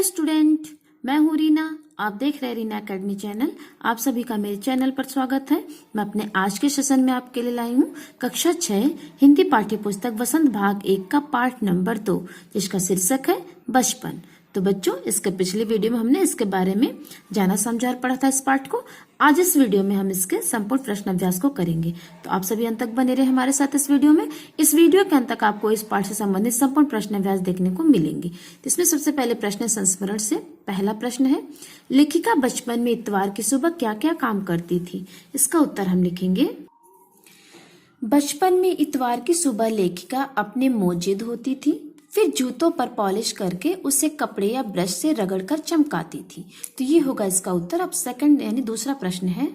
Student, मैं हूँ रीना। आप देख रहे हैं रीना एकेडमी चैनल। आप सभी का मेरे चैनल पर स्वागत है। मैं अपने आज के सेशन में आपके लिए लाई हूँ कक्षा 6 हिंदी पाठ्य पुस्तक वसंत भाग 1 का पाठ नंबर 2, जिसका शीर्षक है बचपन। तो बच्चों, इसके पिछले वीडियो में हमने इसके बारे में जाना समझा और पढ़ा था इस पाठ को। आज इस वीडियो में हम इसके संपूर्ण प्रश्न अभ्यास को करेंगे, तो आप सभी अंत तक बने रहे हमारे साथ इस वीडियो में। इस वीडियो के अंत तक आपको इस पाठ से संबंधित संपूर्ण प्रश्न अभ्यास देखने को मिलेंगे। तो इसमें सबसे पहले प्रश्न संस्मरण से पहला प्रश्न है, लेखिका बचपन में इतवार की सुबह क्या क्या काम करती थी? इसका उत्तर हम लिखेंगे। बचपन में इतवार की सुबह लेखिका अपने मोजे धोती थी, फिर जूतों पर पॉलिश करके उसे कपड़े या ब्रश से रगड़कर चमकाती थी। तो ये होगा इसका उत्तर। अब सेकंड यानी दूसरा प्रश्न है,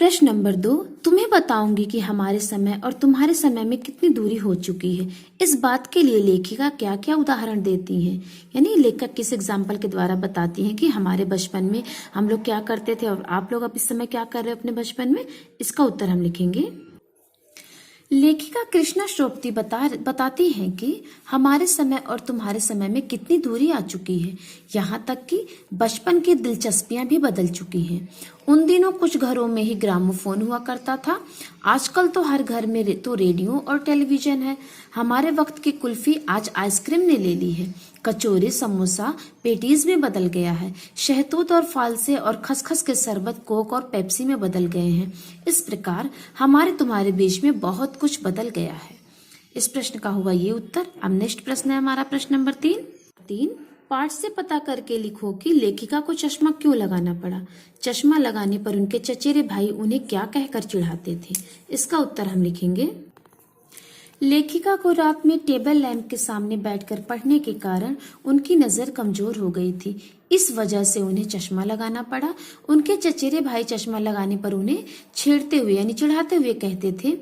प्रश्न नंबर 2, तुम्हें बताऊंगी कि हमारे समय और तुम्हारे समय में कितनी दूरी हो चुकी है। इस बात के लिए लेखिका क्या क्या उदाहरण देती हैं? यानी लेखक किस एग्जाम्पल के द्वारा बताती हैं कि हमारे बचपन में हम लोग क्या करते थे और आप लोग अब इस समय क्या कर रहे हो अपने बचपन में। इसका उत्तर हम लिखेंगे। लेखिका कृष्णा श्रोपती बताती हैं कि हमारे समय और तुम्हारे समय में कितनी दूरी आ चुकी है, यहाँ तक कि बचपन की दिलचस्पियां भी बदल चुकी हैं। उन दिनों कुछ घरों में ही ग्रामोफोन हुआ करता था, आजकल तो हर घर में तो रेडियो और टेलीविजन है। हमारे वक्त की कुल्फी आज आइसक्रीम ने ले ली है, कचौरी समोसा पेटीज में बदल गया है, शहतूत और फालसे और खसखस के शरबत कोक और पेप्सी में बदल गए हैं। इस प्रकार हमारे तुम्हारे बीच में बहुत कुछ बदल गया है। इस प्रश्न का हुआ ये उत्तर। अब नेक्स्ट प्रश्न है हमारा प्रश्न नंबर 3। पाठ से पता करके लिखो कि लेखिका को चश्मा क्यों लगाना पड़ा। चश्मा लगाने पर उनके चचेरे भाई उन्हें क्या कहकर चिढ़ाते थे? इसका उत्तर हम लिखेंगे। लेखिका को रात में टेबल लैंप के सामने बैठकर पढ़ने के कारण उनकी नजर कमजोर हो गई थी, इस वजह से उन्हें चश्मा लगाना पड़ा। उनके चचेरे भाई चश्मा लगाने पर उन्हें छेड़ते हुए यानी चिढ़ाते हुए कहते थे,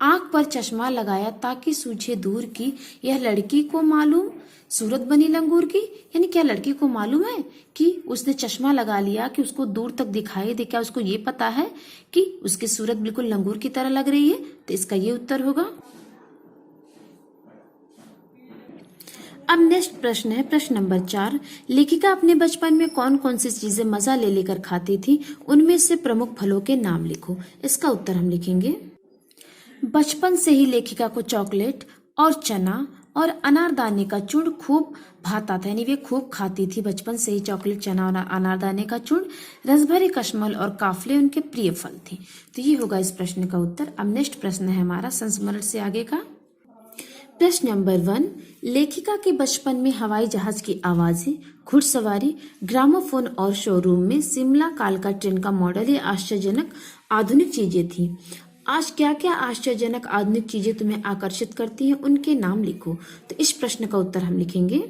आंख पर चश्मा लगाया ताकि सूझे दूर की, यह लड़की को मालूम सूरत बनी लंगूर की। यानी क्या लड़की को मालूम है कि उसने चश्मा लगा लिया कि उसको दूर तक दिखाई दे? क्या उसको ये पता है कि उसकी सूरत बिल्कुल लंगूर की तरह लग रही है? तो इसका ये उत्तर होगा। अब नेक्स्ट प्रश्न है प्रश्न नंबर 4। लेखिका अपने बचपन में कौन कौन सी चीजें मजा ले लेकर खाती थी, उनमें से प्रमुख फलों के नाम लिखो। इसका उत्तर हम लिखेंगे। बचपन से ही लेखिका को चॉकलेट और चना और अनारदाने का चूर्ण खूब भाता था, यानी वे खूब खाती थी बचपन से ही चॉकलेट, चना और अनारदाने का चूर्ण। रसभरी कशमल और काफले उनके प्रिय फल थे। तो ये होगा इस प्रश्न का उत्तर। अब नेक्स्ट प्रश्न है हमारा संस्मरण से आगे का। प्रश्न नंबर 1, लेखिका के बचपन में हवाई जहाज की आवाजें, घुड़सवारी, ग्रामोफोन और शोरूम में शिमला कालका ट्रेन का मॉडल ये आश्चर्यजनक आधुनिक चीजें थी। आज क्या क्या आश्चर्यजनक आधुनिक चीजें तुम्हें आकर्षित करती हैं, उनके नाम लिखो। तो इस प्रश्न का उत्तर हम लिखेंगे।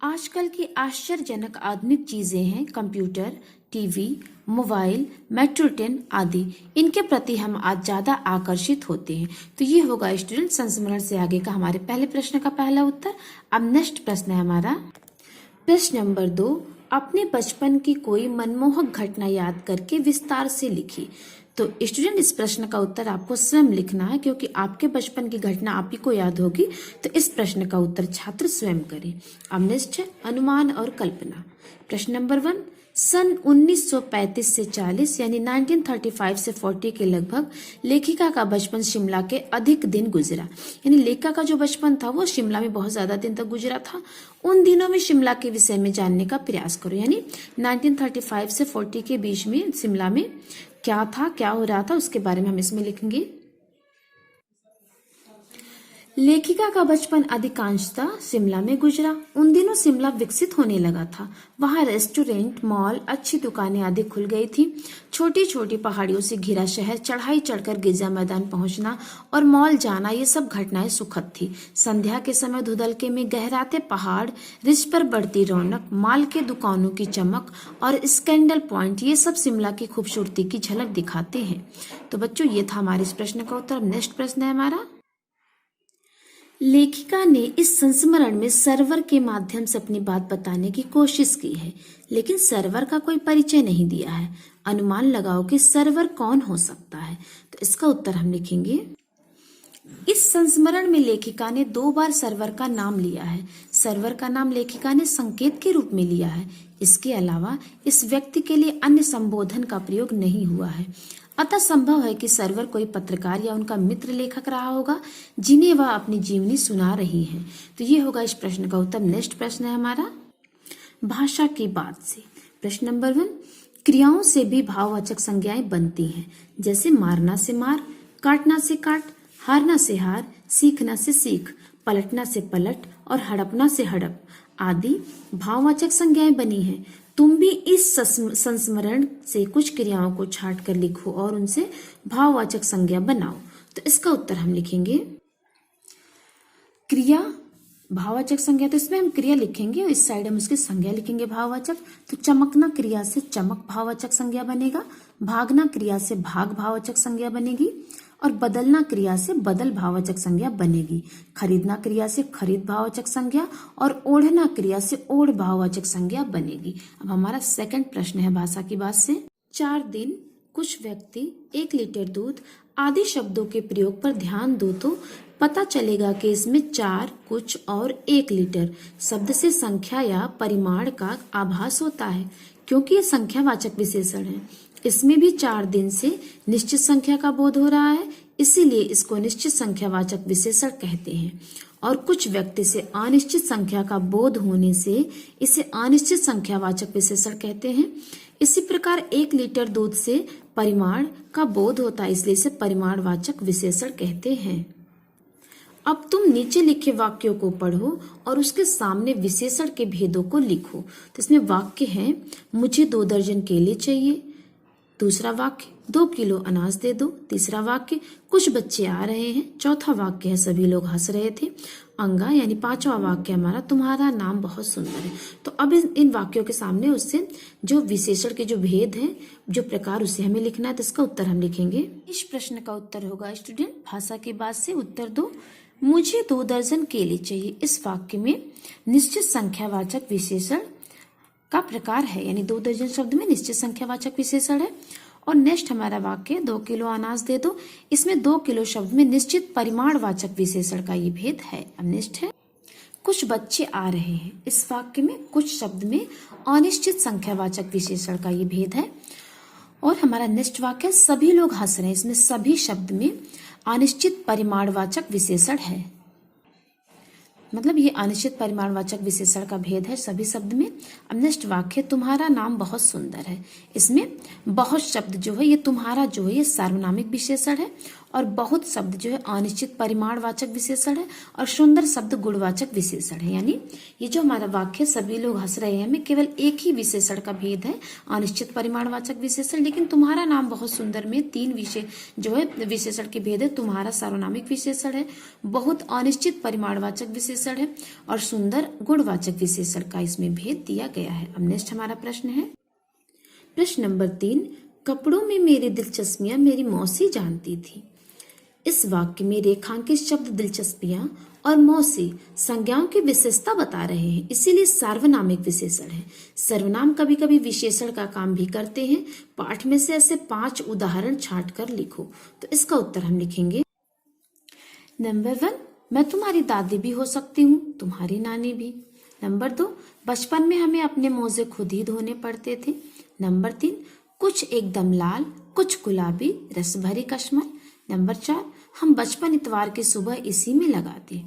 आजकल की आश्चर्यजनक आधुनिक चीजें हैं computer, TV, mobile, metro train आदि। इनके प्रति हम आज ज्यादा आकर्षित होते हैं। तो ये होगा स्टूडेंट संस्मरण से आगे का हमारे पहले प्रश्न का पहला उत्तर। अब नेक्स्ट प्रश्न है हमारा प्रश्न नंबर 2। अपने बचपन की कोई मनमोहक घटना याद करके विस्तार से लिखी। तो स्टूडेंट इस प्रश्न का उत्तर आपको स्वयं लिखना है, क्योंकि आपके बचपन की घटना आप ही को याद होगी। तो इस प्रश्न का उत्तर छात्र स्वयं करें। अब नेक्स्ट है अनुमान और कल्पना। प्रश्न नंबर 1, सन 1935 से 40 यानी 1935 से 40 के लगभग लेखिका का बचपन शिमला के अधिक दिन गुजरा। यानी लेखिका का जो बचपन था वो शिमला में बहुत ज्यादा दिन तक गुजरा था। उन दिनों में शिमला के विषय में जानने का प्रयास करो। यानी 1935 से 40 के बीच में शिमला में क्या था, क्या हो रहा था, उसके बारे में हम इसमें लिखेंगे। लेखिका का बचपन अधिकांशतः शिमला में गुजरा। उन दिनों शिमला विकसित होने लगा था। वहां रेस्टोरेंट, मॉल, अच्छी दुकानें आदि खुल गई थी। छोटी छोटी पहाड़ियों से घिरा शहर, चढ़ाई चढ़कर गिरजा मैदान पहुंचना और मॉल जाना, ये सब घटनाएं सुखद थी। संध्या के समय धुंधलके में गहराते पहाड़, रिज पर बढ़ती रौनक, माल के दुकानों की चमक और स्कैंडल पॉइंट, ये सब शिमला की खूबसूरती की झलक दिखाते हैं। तो बच्चों, ये था हमारे इस प्रश्न का उत्तर। नेक्स्ट प्रश्न है हमारा। लेखिका ने इस संस्मरण में सर्वर के माध्यम से अपनी बात बताने की कोशिश की है, लेकिन सर्वर का कोई परिचय नहीं दिया है। अनुमान लगाओ कि सर्वर कौन हो सकता है। तो इसका उत्तर हम लिखेंगे। इस संस्मरण में लेखिका ने 2 बार सर्वर का नाम लिया है। सर्वर का नाम लेखिका ने संकेत के रूप में लिया है। इसके अलावा इस व्यक्ति के लिए अन्य संबोधन का प्रयोग नहीं हुआ है। अतः संभव है कि सर्वर कोई पत्रकार या उनका मित्र लेखक रहा होगा जिन्हें वह अपनी जीवनी सुना रही है। तो ये होगा इस प्रश्न का उत्तर। नेक्स्ट प्रश्न है हमारा भाषा की बात से। प्रश्न नंबर 1, क्रियाओं से भी भाववाचक संज्ञाएं बनती हैं, जैसे मारना से मार, काटना से काट, हारना से हार, सीखना से सीख, पलटना से पलट और हड़पना से हड़प आदि भाववाचक संज्ञाएं बनी हैं। तुम भी इस संस्मरण से कुछ क्रियाओं को छांट कर लिखो और उनसे भाववाचक संज्ञा बनाओ। तो इसका उत्तर हम लिखेंगे क्रिया भाववाचक संज्ञा। तो इसमें हम क्रिया लिखेंगे और इस साइड हम उसकी संज्ञा लिखेंगे भाववाचक। तो चमकना क्रिया से चमक भाववाचक संज्ञा बनेगा, भागना क्रिया से भाग भाववाचक संज्ञा बनेगी और बदलना क्रिया से बदल भाववाचक संज्ञा बनेगी। खरीदना क्रिया से खरीद भाववाचक संज्ञा और ओढ़ना क्रिया से ओढ़ भाववाचक संज्ञा बनेगी। अब हमारा सेकंड प्रश्न है भाषा की बात से। 4 दिन, कुछ व्यक्ति, 1 लीटर दूध आदि शब्दों के प्रयोग पर ध्यान दो तो पता चलेगा कि इसमें 4, कुछ और 1 लीटर शब्द से संख्या या परिमाण का आभास होता है, क्योंकि ये संख्यावाचक विशेषण है। इसमें भी 4 दिन से निश्चित संख्या का बोध हो रहा है, इसीलिए इसको निश्चित संख्यावाचक विशेषण कहते हैं। और कुछ व्यक्ति से अनिश्चित संख्या का बोध होने से इसे अनिश्चित संख्यावाचक विशेषण कहते हैं। इसी प्रकार 1 लीटर दूध से परिमाण का बोध होता है, इसलिए इसे परिमाणवाचक विशेषण कहते हैं। अब तुम नीचे लिखे वाक्यों को पढ़ो और उसके सामने विशेषण के भेदों को लिखो। तो इसमें वाक्य है, मुझे 2 दर्जन केले चाहिए। दूसरा वाक्य, 2 किलो अनाज दे दो। तीसरा वाक्य, कुछ बच्चे आ रहे हैं। चौथा वाक्य है, सभी लोग हंस रहे थे। अंगा यानी 5वां वाक्य हमारा, तुम्हारा नाम बहुत सुंदर है। तो अब इन वाक्यों के सामने उससे जो विशेषण के जो भेद हैं, जो प्रकार, उसे हमें लिखना है। तो इसका उत्तर हम लिखेंगे। इस प्रश्न का उत्तर होगा स्टूडेंट भाषा की बात से उत्तर दो, मुझे 2 दर्जन केले चाहिए। इस वाक्य में निश्चित संख्यावाचक विशेषण का प्रकार है, यानी 2 दर्जन शब्द में निश्चित संख्यावाचक विशेषण है। और नेक्स्ट हमारा वाक्य, 2 किलो अनाज दे दो, इसमें 2 किलो शब्द में निश्चित परिमाणवाचक विशेषण का ये भेद है। अब नेक्स्ट है, कुछ बच्चे आ रहे हैं। इस वाक्य में कुछ शब्द में अनिश्चित संख्यावाचक विशेषण का ये भेद है। और हमारा नेक्स्ट वाक्य, सभी लोग हंस रहे हैं। इसमें सभी शब्द में अनिश्चित परिमाणवाचक विशेषण है, मतलब ये अनिश्चित परिमाणवाचक विशेषण का भेद है सभी शब्द में। अब नेक्स्ट वाक्य, तुम्हारा नाम बहुत सुंदर है। इसमें बहुत शब्द जो है, ये तुम्हारा जो है ये सार्वनामिक विशेषण है और बहुत शब्द जो है अनिश्चित परिमाणवाचक विशेषण है और सुंदर शब्द गुणवाचक विशेषण है। यानी ये जो हमारा वाक्य, सभी लोग हंस रहे हैं, में केवल एक ही विशेषण का भेद है, अनिश्चित परिमाणवाचक विशेषण। लेकिन तुम्हारा नाम बहुत सुंदर में 3 जो है विशेषण के भेद है। तुम्हारा सार्वनामिक विशेषण है, बहुत अनिश्चित परिमाणवाचक विशेषण है और सुंदर गुणवाचक विशेषण का इसमें भेद दिया गया है। अब नेक्स्ट हमारा प्रश्न है प्रश्न नंबर 3, कपड़ों में मेरी दिलचस्पियां मेरी मौसी जानती थी। इस वाक्य में रेखांकित शब्द दिलचस्पियां और मौसी संज्ञाओं की विशेषता बता रहे हैं, इसीलिए सार्वनामिक विशेषण है। सर्वनाम कभी कभी विशेषण का काम भी करते हैं। पाठ में से ऐसे 5 उदाहरण छांट कर लिखो। तो इसका उत्तर हम लिखेंगे। नंबर 1, मैं तुम्हारी दादी भी हो सकती हूँ, तुम्हारी नानी भी। नंबर 2, बचपन में हमें अपने मोजे खुद ही धोने पड़ते थे। नंबर 3, कुछ एकदम लाल, कुछ गुलाबी, रस भरी कश्मल। नंबर 4, हम बचपन इतवार की सुबह इसी में लगाते।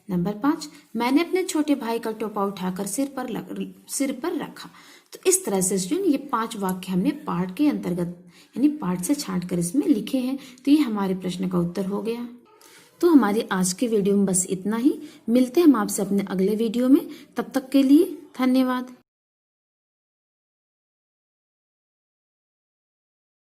नंबर 5, मैंने अपने छोटे भाई का टोपा उठाकर सिर पर रखा। तो इस तरह से स्टूडेंट ये 5 वाक्य हमने पाठ के अंतर्गत यानी पाठ से छांट कर इसमें लिखे हैं। तो ये हमारे प्रश्न का उत्तर हो गया। तो हमारी आज के वीडियो में बस इतना ही। मिलते हैं हम आपसे अपने अगले वीडियो में। तब तक के लिए धन्यवाद।